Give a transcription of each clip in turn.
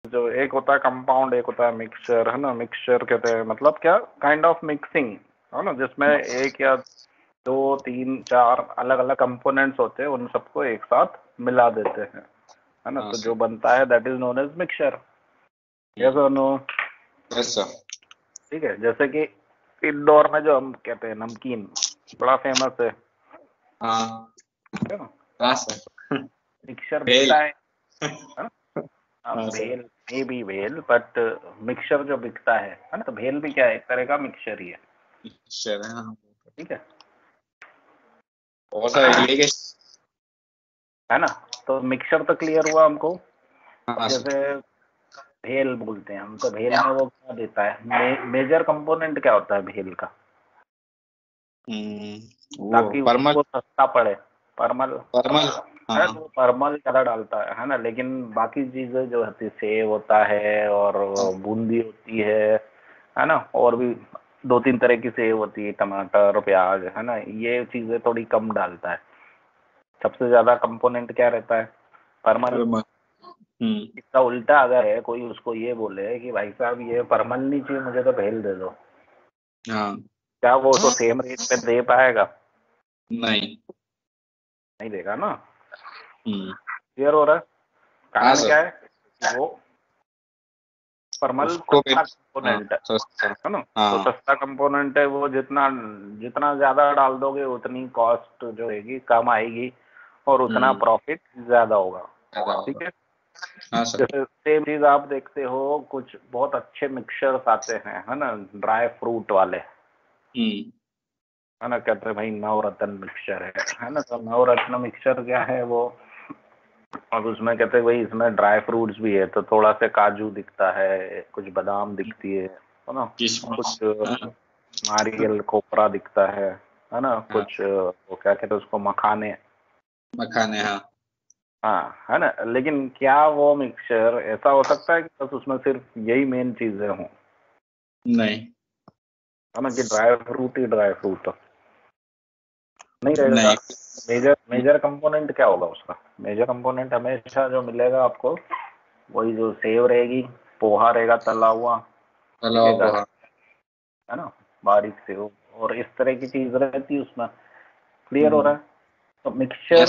जो एक होता है कंपाउंड, एक होता है मिक्सचर, है ना। मिक्सचर कहते हैं मतलब क्या, काइंड ऑफ मिक्सिंग, है ना, जिसमें एक या दो तीन चार अलग अलग कंपोनेंट्स होते हैं, उन सबको एक साथ मिला देते हैं, है ना। तो जो बनता है that is known as mixture. Yes और नो? Yes sir. ठीक है, जैसे कि इंदौर में जो हम कहते हैं नमकीन, बड़ा फेमस है। हाँ सर। मिक्सचर भेल। बिकता है भेल मे बी भेल, बट मिक्सचर जो बिकता है ना, तो भेल भी क्या है, एक तरह का मिक्सचर ही है। ठीक है, और सर है ना। तो मिक्सचर तो क्लियर हुआ हमको। हाँ जैसे भेल बोलते हैं हम, तो भेल में वो क्या देता है, मेजर कंपोनेंट क्या होता है भेल का, ताकि परमल। उसको सस्ता पड़े? परमल। परमल है तो परमल ज्यादा डालता है ना, लेकिन बाकी चीजें जो होती है, सेव होता है और बूंदी होती है ना, और भी दो तीन तरह की सेव होती है, टमाटर प्याज, है ना, ये चीजें थोड़ी कम डालता है। सबसे ज्यादा कंपोनेंट क्या रहता है? परमल। इसका उल्टा अगर है कोई उसको ये बोले कि भाई साहब ये परमल नहीं चाहिए मुझे, तो भेल दे दो, क्या वो तो सेम रेट पे दे पाएगा? नहीं देगा ना। क्लियर हो रहा है? कारण क्या है? वो परमल सस्ता कंपोनेंट है ना, तो सस्ता कंपोनेंट है वो, जितना जितना ज्यादा डाल दोगे उतनी कॉस्ट जो रहेगी कम आएगी और उतना प्रॉफिट ज्यादा होगा। ठीक है, जैसे सेम चीज आप देखते हो, कुछ बहुत अच्छे मिक्सचर्स आते हैं, है ना, ड्राई फ्रूट वाले, है ना, कहते हैं भाई नवरत्न मिक्सचर है ना। तो नवरत्न मिक्सचर क्या है वो, अब उसमें कहते हैं भाई इसमें ड्राई फ्रूट्स भी है, तो थोड़ा सा काजू दिखता है, कुछ बादाम दिखती है ना, कुछ नारियल खोपरा दिखता है ना, कुछ वो क्या कहते हैं उसको, मखाने। हाँ, है ना। लेकिन क्या वो मिक्सचर ऐसा हो सकता है कि बस उसमें सिर्फ यही मेन चीजें हों? नहीं, है ना, कि ड्राई फ्रूट ही ड्राई फ्रूट नहीं रहेगा। मेजर कंपोनेंट क्या होगा उसका? मेजर कंपोनेंट हमेशा जो मिलेगा आपको, वही जो सेव रहेगी, पोहा रहेगा तला हुआ, ठीक है, है ना, बारीक सेव, और इस तरह की चीज रहती है उसमें। क्लियर हो रहा है? तो मिक्सचर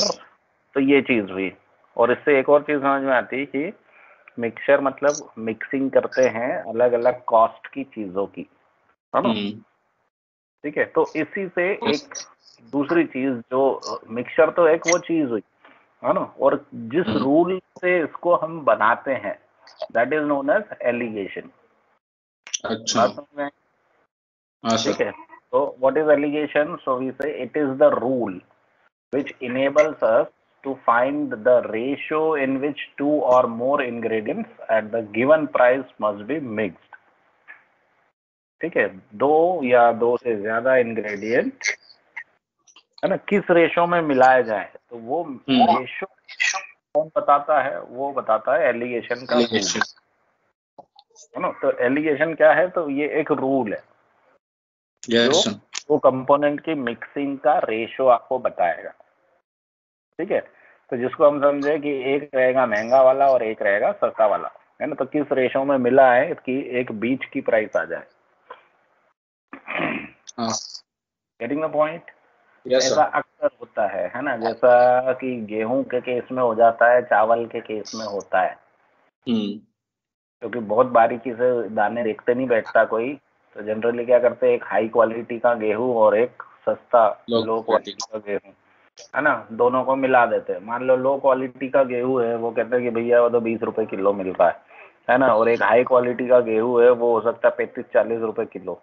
तो ये चीज हुई। और इससे एक और चीज समझ में आती है कि मिक्सचर मतलब मिक्सिंग करते हैं अलग अलग कॉस्ट की चीजों की, है ना। ठीक है, तो इसी से एक दूसरी चीज जो मिक्सचर तो एक वो चीज हुई, है ना, और जिस रूल से इसको हम बनाते हैं that is known as alligation. अच्छा, ठीक है, तो what is alligation? So we say it is the rule which enables us to find the ratio in which two or more ingredients at the given price must be mixed. ठीक है, दो या दो से ज्यादा इंग्रेडिएंट, है ना, किस रेशो में मिलाए जाए, तो वो रेशो कौन बताता है? वो बताता है एलिगेशन का रूल, है ना। तो एलिगेशन क्या है? तो ये एक रूल है जो वो कंपोनेंट की मिक्सिंग का रेशो आपको बताएगा। ठीक है, तो जिसको हम समझे कि एक रहेगा महंगा वाला और एक रहेगा सस्ता वाला, है ना, तो किस रेशो में मिला है कि एक बीच की प्राइस आ जाए। Getting the point? ऐसा अक्सर होता है ना, जैसा कि गेहूं के केस में हो जाता है, चावल के केस में होता है, क्योंकि बहुत बारीकी से दाने देखते नहीं बैठता कोई, तो जनरली क्या करते हैं, एक हाई क्वालिटी का गेहूं और एक सस्ता लो क्वालिटी का गेहूं, है ना, दोनों को मिला देते हैं। मान लो लो क्वालिटी का गेहूं है, वो कहते हैं कि भैया वो तो 20 रुपए किलो मिलता है ना, और एक हाई क्वालिटी का गेहूं है, वो हो सकता है 35-40 रुपए किलो।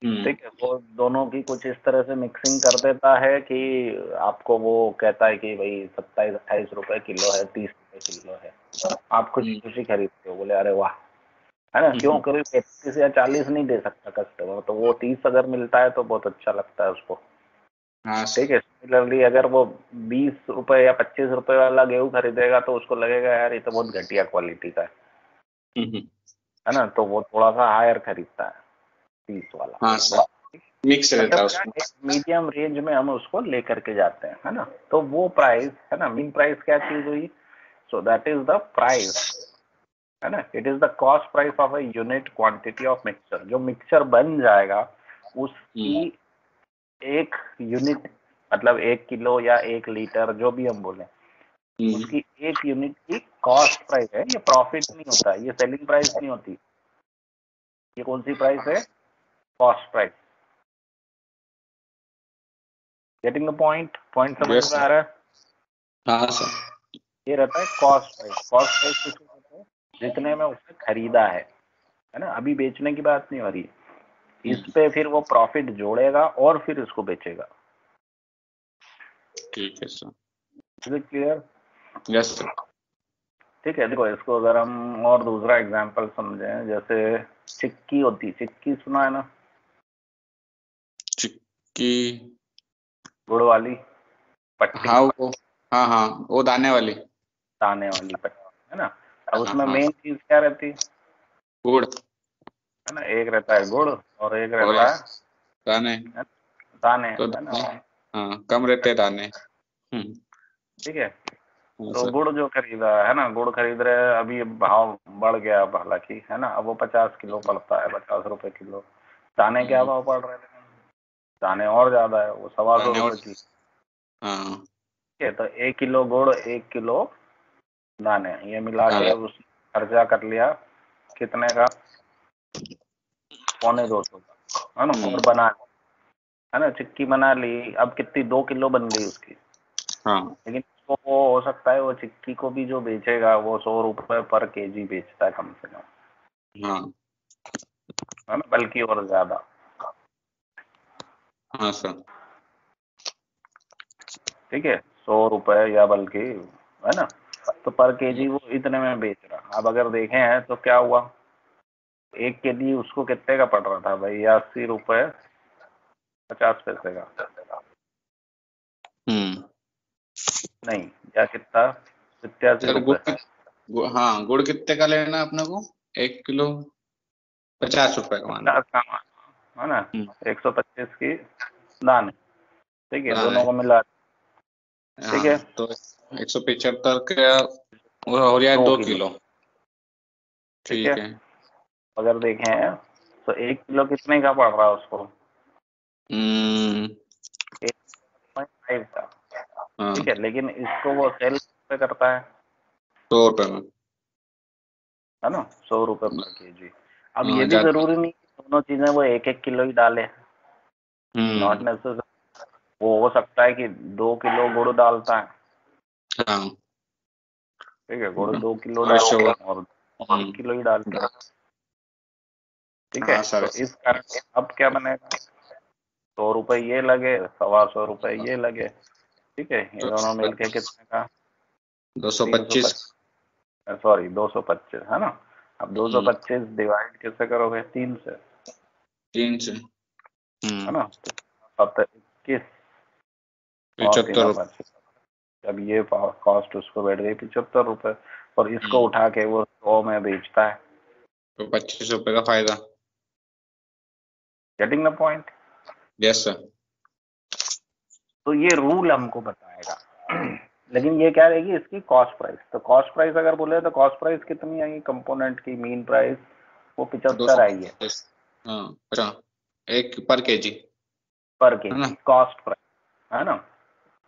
ठीक है, वो दोनों की कुछ इस तरह से मिक्सिंग कर देता है कि आपको वो कहता है कि भाई 27-28 रुपए किलो है, 30 रुपए किलो है, आप खुशी खुशी खरीदते हो, बोले अरे वाह, है ना। क्यों? कभी 35 या 40 नहीं दे सकता कस्टमर, तो वो 30 अगर मिलता है तो बहुत अच्छा लगता है उसको। ठीक है, सिमिलरली अगर वो 20 रुपए या 25 रुपए वाला गेहूं खरीदेगा तो उसको लगेगा यार ये तो बहुत घटिया क्वालिटी का है ना, तो वो थोड़ा सा हायर खरीदता है, 30 वाला। मिक्स रहता है उसमें। मीडियम रेंज में हम उसको लेकर के जाते हैं, है ना। तो वो प्राइस, है ना, मीन प्राइस क्या चीज हुई? So that is the price है ना, it is the cost price of a unit quantity of mixture. जो मिक्सचर बन जाएगा उसकी एक यूनिट, मतलब 1 किलो या 1 लीटर जो भी हम बोले, उसकी 1 यूनिट की कॉस्ट प्राइस है। ये प्रॉफिट नहीं होता, ये सेलिंग प्राइस नहीं होती। ये कौन सी प्राइस है? Cost price. Getting the point? Point समझ में आ रहा है? हाँ सर। ये रहता है कॉस्ट प्राइस। कॉस्ट प्राइस किसको कहते हैं? जितने में उसने खरीदा है ना, अभी बेचने की बात नहीं हो रही है। इस पे फिर वो प्रॉफिट जोड़ेगा और फिर इसको बेचेगा। ठीक है sir. Is it clear? Yes sir. ठीक है, देखो इसको अगर हम और दूसरा एग्जांपल समझें, जैसे चिक्की होती, चिक्की सुना है ना? चिक्की? गुड़ वाली पट्टी। हाँ वो, हाँ हाँ वो दाने वाली, दाने वाली पट्टी, है ना। अब हाँ उसमें हाँ। मेन चीज क्या रहती है? गुड़, है ना। एक रहता है गुड़ और एक और रहता है दाने। दाने, तो है ना। दाने, हाँ कम रहते दाने। ठीक है, हाँ तो सर। गुड़ जो खरीदा है ना, गुड़ खरीद रहे हैं, अभी भाव बढ़ गया अब हालांकि, है ना। अब वो 50 किलो पड़ता है, 50 रुपए किलो। दाने क्या भाव पड़ रहे हैं? दाने और ज्यादा है, वो 125 दाने और, रुपए की। हाँ ठीक है, तो 1 किलो गुड़ 1 किलो दाने, ये मिला के हाँ। उस खर्चा कर लिया कितने का? 250 का, है ना। और बना ली, है ना, चिक्की बना ली। अब कितनी? 2 किलो बन गई उसकी। हाँ लेकिन उसको वो हो सकता है वो चिक्की को भी जो बेचेगा वो 100 रुपए पर केजी बेचता है कम से कम, हाँ। है ना, बल्कि और ज्यादा। हाँ सर। ठीक है, 100 रुपए या बल्कि, है ना। तो पर केजी वो इतने में बेच रहा। अब अगर देखें हैं तो क्या हुआ, 1 केजी उसको कितने का पड़ रहा था भाई? 80 रुपए 50 पैसे का। नहीं, या कितना? 87 सर रुपए। हाँ गुड़ कितने का लेना है अपने को? 1 किलो 50 रुपए का मान लो। 50 का, है ना। हम्म, 125 की दान। ठीक है, दाने। दोनों को मिला। ठीक है, हाँ तो 175 का हो गया 2 किलो। दो किलो। ठीक है, ठीक है। अगर देखें तो 1 किलो कितने का पड़ रहा है उसको? 8.5 का। हाँ ठीक है, लेकिन इसको वो सेल पे करता है 100 रुपए में। है ना, 100 रुपए पर केजी। अब ये हाँ भी ज्यादा। जरूरी नहीं कि दोनों चीजें वो 1-1 किलो ही डाले, नॉट हम्म। नेसेसरी। वो हो सकता है कि 2 किलो गुड़ डालता है। हाँ ठीक है, गुड़ 2 किलो रश डालता होगा। है और 1 हम्म। किलो ही डालता है। ठीक है, हाँ सर। तो इस कारण अब क्या बनेगा? 100 रुपए ये लगे, 125 रुपए ये लगे। ठीक है, ये दोनों मिलके कितने का? 225। 325, सॉरी 225, है ना। अब 225 डिवाइड कैसे करोगे? 3 से, 3 से। है ना। तो 21 और 75 रुपए। 3 अब ये कॉस्ट उसको बैठ गई 75 रुपए। और इसको हम्म, उठा के वो 100 में बेचता है। तो 25 रुपए का फायदा। Getting the point? Yes sir. तो ये रूल हमको बताएगा। लेकिन ये क्या रहेगी इसकी कॉस्ट प्राइस? तो कॉस्ट प्राइस अगर बोले तो कॉस्ट प्राइस कितनी आएगी कंपोनेंट की? मीन प्राइस वो 75 आई है 225। हाँ अच्छा, 1 पर केजी, पर है ना। केजी कॉस्ट प्राइस, है ना।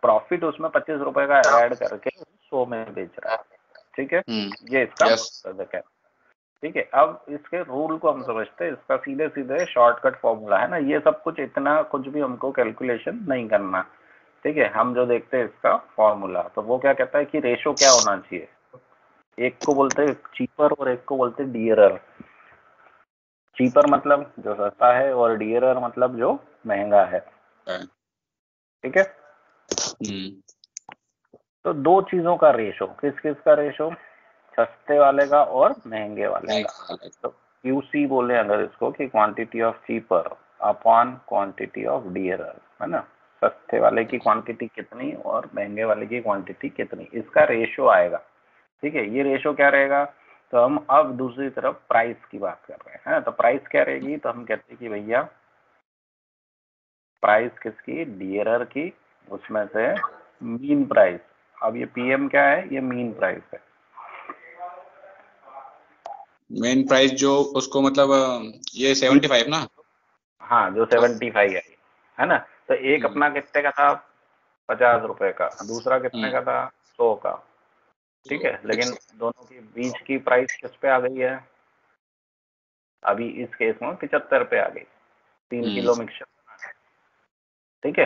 प्रॉफिट उसमें 25 रुपए का ऐड करके 100 में बेच रहा है। ठीक है, ये इसका यस। मकसद है। ठीक है, अब इसके रूल को हम समझते हैं। इसका सीधे सीधे शॉर्टकट फॉर्मूला है ना। ये सब कुछ इतना कुछ भी हमको कैलकुलेशन नहीं करना। ठीक है, हम जो देखते हैं इसका फॉर्मूला, तो वो क्या कहता है कि रेशो क्या होना चाहिए? एक को बोलते हैं चीपर और एक को बोलते हैं डियरर। चीपर मतलब जो सस्ता है और डियरर मतलब जो महंगा है। ठीक है, तो दो चीजों का रेशो, किस किस का रेशो? सस्ते वाले का और महंगे वाले का। तो क्यूसी बोले अगर इसको कि quantity of cheaper upon quantity of dearer, है ना। सस्ते वाले की क्वांटिटी कितनी और महंगे वाले की क्वांटिटी कितनी, इसका रेशो आएगा। ठीक है, ये रेशो क्या रहेगा? तो हम अब दूसरी तरफ प्राइस की बात कर रहे हैं, तो प्राइस क्या रहेगी? तो हम कहते हैं कि भैया प्राइस किसकी? डियरर की, उसमें से मीन प्राइस। अब ये पीएम क्या है? ये मीन प्राइस है। मेन प्राइस जो उसको मतलब ये 75 ना? हाँ, जो 75 है ना। तो एक अपना कितने का था, 50 रुपए का, दूसरा कितने का था, 100 का। ठीक है, लेकिन दोनों के बीच की प्राइस किस पे आ गई है, अभी इस केस में 75 पे आ गई, 3 किलो मिक्सचर। ठीक है,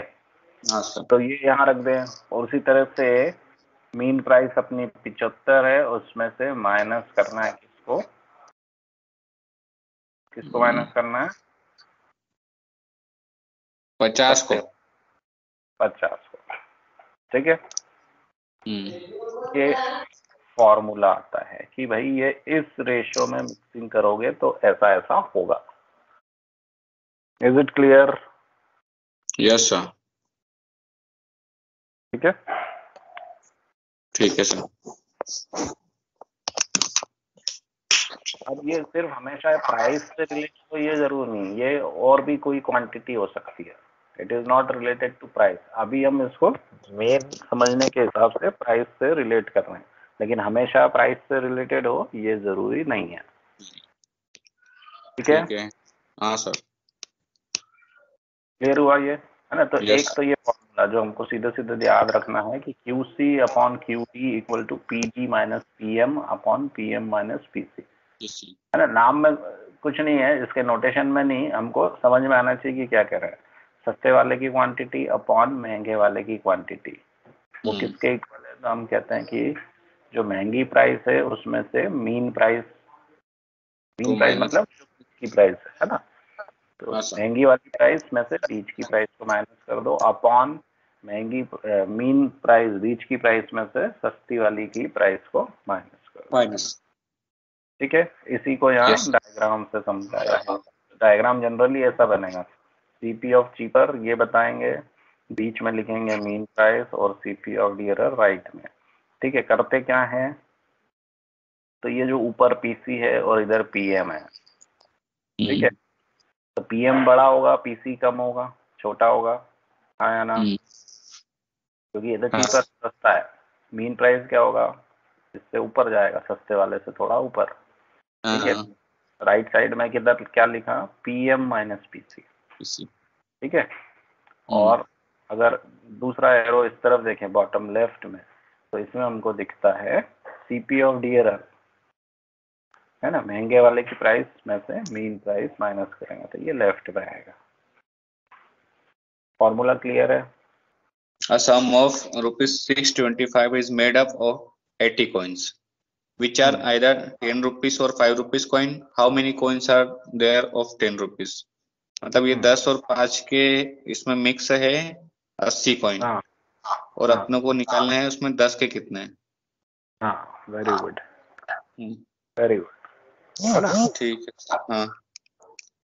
हाँ सर। तो ये यहाँ रख दें। और उसी तरह से मीन प्राइस अपनी 75 है, उसमें से माइनस करना है किसको, किसको माइनस करना है, 50 को। 50 को। ठीक है, ये फॉर्मूला आता है कि भाई ये इस रेशियो में मिक्सिंग करोगे तो ऐसा ऐसा होगा। Is it clear? Yes sir. ठीक है, ठीक है सर। अब ये सिर्फ हमेशा प्राइस से रिलेटेड हो ये जरूर नहीं, ये और भी कोई क्वांटिटी हो सकती है। It is not related to price. अभी हम इसको मेन समझने के हिसाब से प्राइस से रिलेट कर रहे हैं, लेकिन हमेशा प्राइस से रिलेटेड हो ये जरूरी नहीं है। ठीक है, हाँ सर। क्लियर हुआ ये, है ना। तो yes, एक तो ये फॉर्मूला जो हमको सीधे सीधे याद रखना है कि QC upon QD equal to PG minus PM upon PM minus PC, है ना। नाम में कुछ नहीं है, इसके नोटेशन में नहीं, हमको समझ में आना चाहिए कि क्या कह रहा है। सस्ते वाले की क्वांटिटी अपॉन महंगे वाले की क्वांटिटी, वो किसके इक्वल है, तो हम कहते हैं कि जो महंगी प्राइस है उसमें से मीन प्राइस मतलब की प्राइस है ना। तो महंगी वाली प्राइस में से बीच की प्राइस को माइनस कर दो अपॉन महंगी मीन प्राइस बीच की प्राइस में से सस्ती वाली की प्राइस को माइनस करो। ठीक है, इसी को यहाँ डायग्राम से समझाया है। डायग्राम जनरली ऐसा बनेगा, CP ऑफ चीपर ये बताएंगे, बीच में लिखेंगे मीन प्राइस और CP ऑफ डियरर राइट में। ठीक है, करते क्या है, तो ये जो ऊपर PC है और इधर PM है, ठीक है, तो PM बड़ा होगा, PC कम होगा, छोटा होगा, हाँ या ना, क्योंकि ये तो चीपर सस्ता है। मीन प्राइस क्या होगा, इससे ऊपर जाएगा, सस्ते वाले से थोड़ा ऊपर। ठीक है, राइट साइड में किधर क्या लिखा, PM माइनस PC। ठीक है, और अगर दूसरा एरो इस तरफ देखें बॉटम लेफ्ट में, तो इसमें हमको दिखता है CP ऑफ डियरर, है ना, महंगे वाले की प्राइस में से मीन प्राइस माइनस करेंगे तो ये लेफ्ट में आएगा। फॉर्मूला क्लियर है? A sum of ₹625 is made up of 80 coins, which are either 10 rupees or 5 rupees coin. How many coins are there of 10 rupees? मतलब ये 10 और 5 के इसमें मिक्स है 80 कॉइन, और अपने को निकालना है उसमें 10 के कितने हैं। हाँ, वेरी गुड, वेरी गुड। ठीक है। हाँ,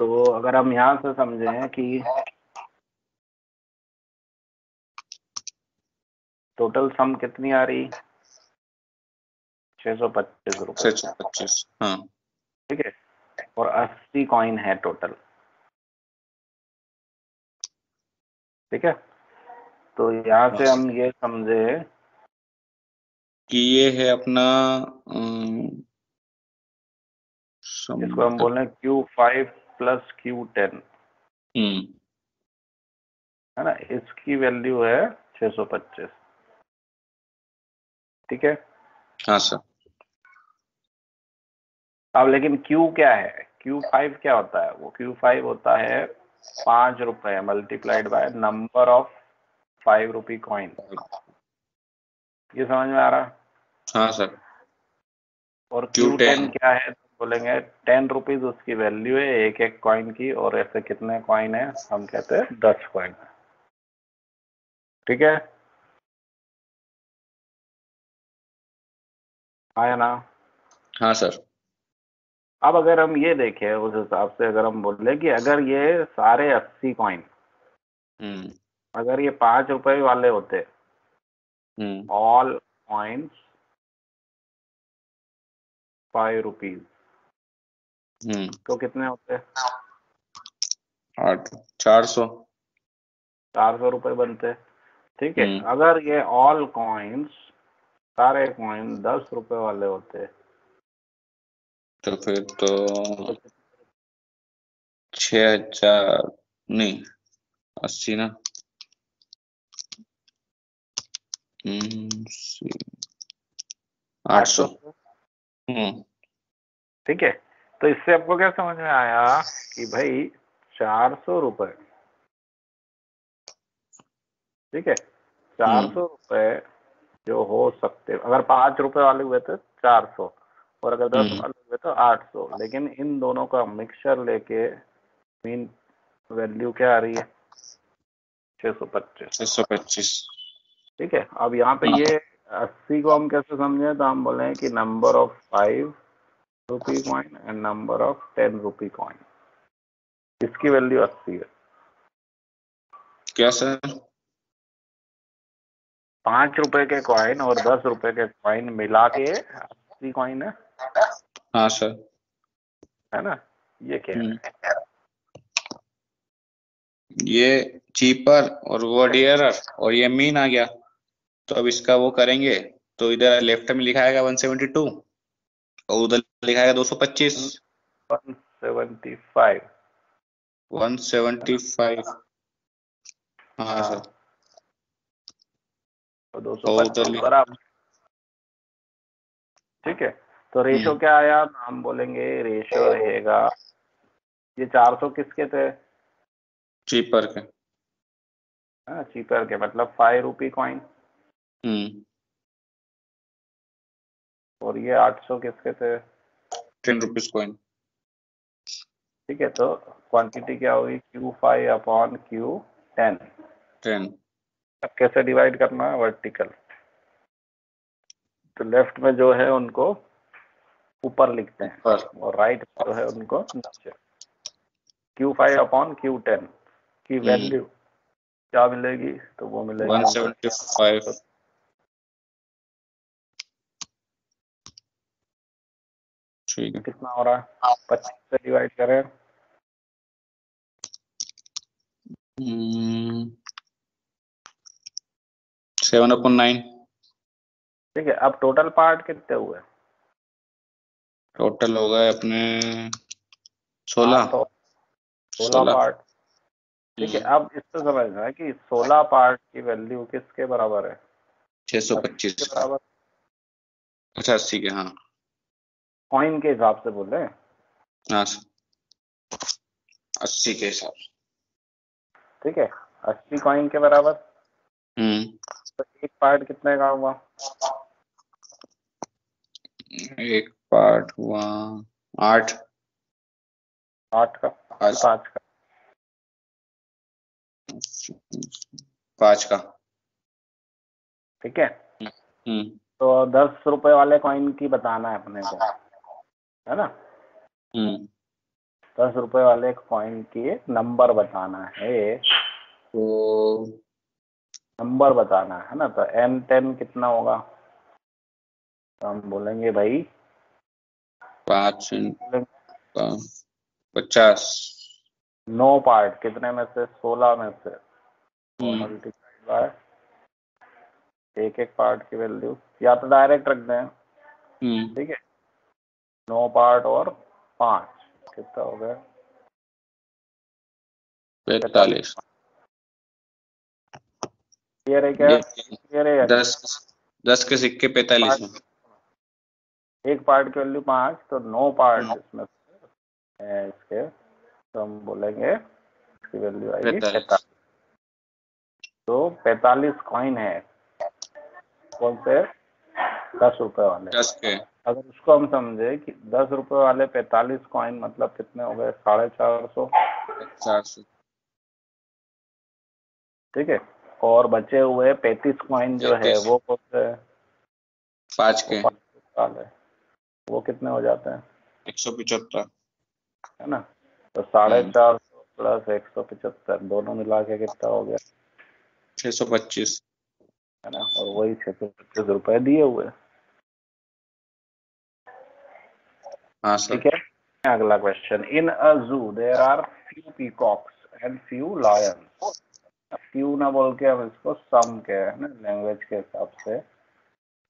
तो अगर हम यहाँ से समझें कि टोटल सम कितनी आ रही, 625 रुपए। 625। हाँ, ठीक है, और 80 कॉइन है टोटल। ठीक है, तो यहाँ से हम ये समझे कि ये है अपना इसको हम बोल रहे हैं Q5 प्लस Q10, है ना, इसकी वैल्यू है 625। ठीक है, हाँ सर। अब लेकिन Q क्या है, Q5 क्या होता है, वो Q5 होता है 5 रुपए multiplied by number of 5 rupee coin. ये समझ में आ रहा? हाँ सर। और Q10 क्या है, तो बोलेंगे 10 रुपीज उसकी वैल्यू है एक एक कॉइन की, और ऐसे कितने कॉइन है, हम कहते हैं 10 कॉइन। ठीक है, आया ना? हाँ सर। अब अगर हम ये देखें उस हिसाब से, अगर हम बोले कि अगर ये सारे 80 कॉइन अगर ये 5 रुपए वाले होते, ऑल कॉइन्स 5 रुपीज, तो कितने होते, 400 रुपए बनते। ठीक है, अगर ये ऑल कॉइन्स सारे कॉइन 10 रुपए वाले होते तो फिर तो 6,000 नहीं 80 ना। 800। ठीक है, तो इससे आपको क्या समझ में आया कि भाई 400 रुपए, ठीक है, 400 रुपए जो हो सकते, अगर 5 रुपए वाले हुए तो 400, और अगर 10 वाले हुए तो 800, लेकिन इन दोनों का मिक्सचर लेके मीन वैल्यू क्या आ रही है? 625। ठीक है, अब यहाँ पे ये 80 को हम कैसे समझे? तो हम बोले कि number of 5 rupee coin and number of 10 rupee coin, इसकी वैल्यू 80 है। क्या सर? 5 रुपए के कॉइन और 10 रुपए के कॉइन मिला के 80 कॉइन है। हाँ सर, है ना, ये क्या है? ये चीपर और वो डियरर और ये मीन आ गया। तो अब इसका वो करेंगे तो इधर लेफ्ट में लिखा आएगा 172 और उधर लिखा आएगा 225। 175। 175। हाँ सर, तो 225 बराबर। ठीक है, तो रेशो क्या आया? हम बोलेंगे रेशो रहेगा, ये 400 किसके थे? चीपर के। हाँ, चीपर के, मतलब 5 रुपी कॉइन। और ये 800 किसके थे? 10 रुपीज कॉइन। ठीक है, तो क्वांटिटी क्या हुई? Q5 upon Q10। 10। अब कैसे डिवाइड करना है? वर्टिकल, तो लेफ्ट में जो है उनको ऊपर लिखते हैं और राइट में जो है उनको नीचे। Q5 अपॉन Q10 की वैल्यू क्या मिलेगी? तो वो मिलेगी 175। ठीक है, कितना हो रहा है? 25 से डिवाइड करें। 7/9। ठीक है, अब टोटल पार्ट कितने हुए? टोटल हो गए अपने 16 पार्ट। ठीक है, अब इससे समझना है कि 16 पार्ट की वैल्यू किसके बराबर है? 625 के बराबर। अच्छा 80 के। हाँ कॉइन के हिसाब से बोले। हाँ 80 के हिसाब से। ठीक है, 80 कॉइन के बराबर। तो एक पार्ट कितने का हुआ? एक पार्ट हुआ 8 का 5 का 5 का। ठीक है, तो 10 रुपए वाले कॉइन की बताना है अपने को, है ना? 10 रुपए वाले कॉइन की नंबर बताना है, तो नंबर बताना है ना। तो N10 कितना होगा? तो हम बोलेंगे भाई 5 50। 9 पार्ट कितने में से? 16 में से, मल्टीप्लाइड बाय एक एक पार्ट की वैल्यू, या तो डायरेक्ट रख दें। ठीक है, 9 पार्ट और 5 कितना हो गया? 45। क्लियर है क्या? क्लियर है? 10 के सिक्के 45 में। एक पार्ट की वैल्यू 5, तो 9 पार्ट इसमें है इसके, तो हम बोलेंगे इसकी वैल्यू आएगी 45। तो 45 कॉइन है, कौन से? 10 रुपए वाले। 10 के। अगर उसको हम समझे कि 10 रुपए वाले 45 कॉइन मतलब कितने हो गए? 450। ठीक है, और बचे हुए 35 कॉइन जो है वो कौन से? 5 के वाले, वो कितने हो जाते हैं? 175, है ना? तो 450 प्लस 175 दोनों मिला के कितना हो गया? 625। है ना, और वही 625 रुपए दिए हुए। हाँ सर। ठीक है, अगला question. In a zoo there are few peacocks and few lions. Few ना बोल के हम इसको सम के ना लैंग्वेज के हिसाब से,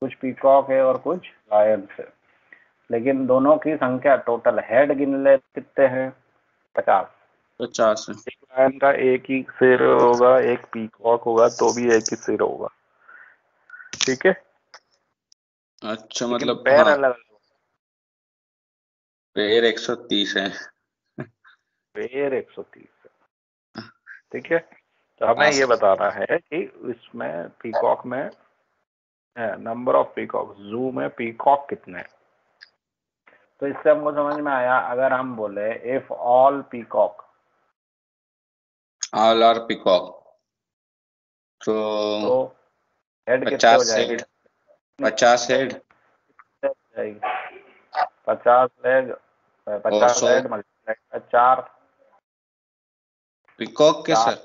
कुछ पीकॉक है और कुछ लायंस है। लेकिन दोनों की संख्या टोटल हेड गिन ले कितने हैं? 50। 50 है। एक लायन का एक ही सिर होगा, एक पीकॉक होगा तो भी एक ही सिर होगा, ठीक है। अच्छा, मतलब पैर हाँ, अलग अलग, पैर 130 है। पैर 130 है, ठीक है। तो हमें हाँ ये बताना है कि इसमें पीकॉक में नंबर ऑफ पीकॉक, जू में पीकॉक कितने हैं। तो इससे हमको समझ में आया, अगर हम बोले if all peacock, all are peacock, तो हेड कितने हो 50 जाएंगे? हेड, 50 हेड 50 लेग, और 50 100 हेड मल्टीप्लाई 4। पीकॉक के 4 सर,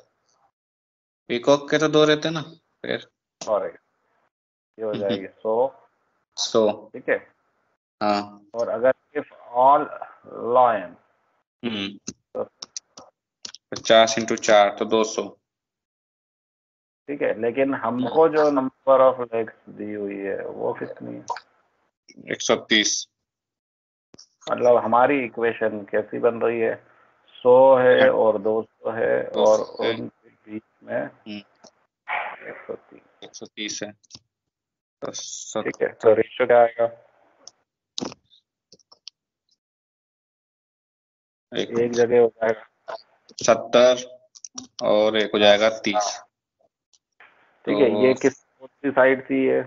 पीकॉक के तो 2 रहते ना पैर। और ये हो जाएगी 100, 100, ठीक है। हाँ। और अगर इफ ऑल लॉयन, तो 50 × 4 तो 200। ठीक है, लेकिन हमको जो नंबर ऑफ लेग्स दी हुई है वो कितनी है? 130। मतलब हमारी इक्वेशन कैसी बन रही है? 100 है और 200 है और 200 है, उनके बीच में 130, 130 है, तो ठीक है। तो रेशियो क्या आएगा? एक जगह हो जाएगा 70 और एक हो जाएगा 30। ठीक है। तो ये किस कौन सी साइड थी ये?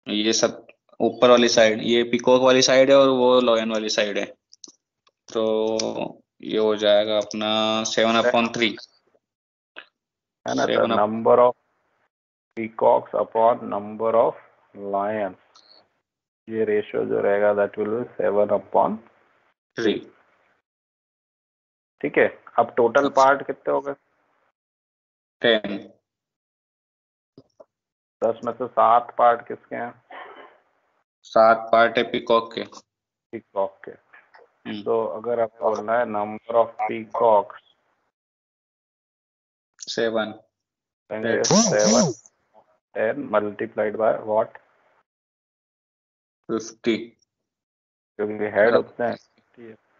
ये सब ऊपर वाली साइड, ये पिकॉक वाली साइड है और वो लॉयन वाली साइड है, तो ये हो जाएगा अपना 7/3। है ना। तो 7/3। Number of peacocks upon number of Lions, ये रेशियो जो रहेगा दैट विल बी 7/3, ठीक है। अब टोटल पार्ट कितने हो गए? 10। 10 में से 7 पार्ट किसके हैं? 7 पार्ट है पिकॉक के। पीकॉक के। तो अगर हमें बोलना है number of peacocks, 7 7 10 multiplied by what? 50, क्योंकि हेड उतने हैं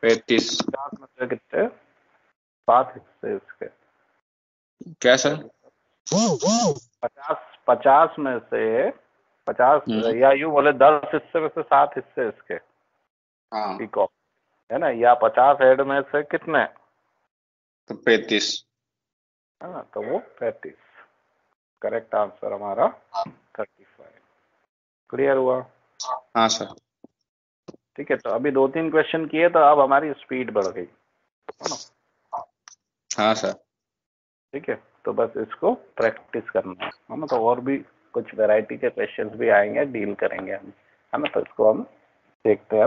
35। 50 में से कितने? 7 हिस्से इसके। क्या सर? 50 में से 50, या यूं बोले 10 हिस्से में से 7 हिस्से इसके हाँ, पीकॉक, है ना। या 50 हेड में से कितने? तो 35। है ना। तो वो 35। करेक्ट आंसर हमारा 35। क्लियर हुआ? हाँ सर। ठीक है। तो अभी 2-3 क्वेश्चन किए तो अब हमारी स्पीड बढ़ गई, है ना। हाँ सर। ठीक है। तो बस इसको प्रैक्टिस करना है ना। तो और भी कुछ वैरायटी के क्वेश्चंस भी आएंगे, डील करेंगे हम, है ना। तो इसको हम देखते हैं।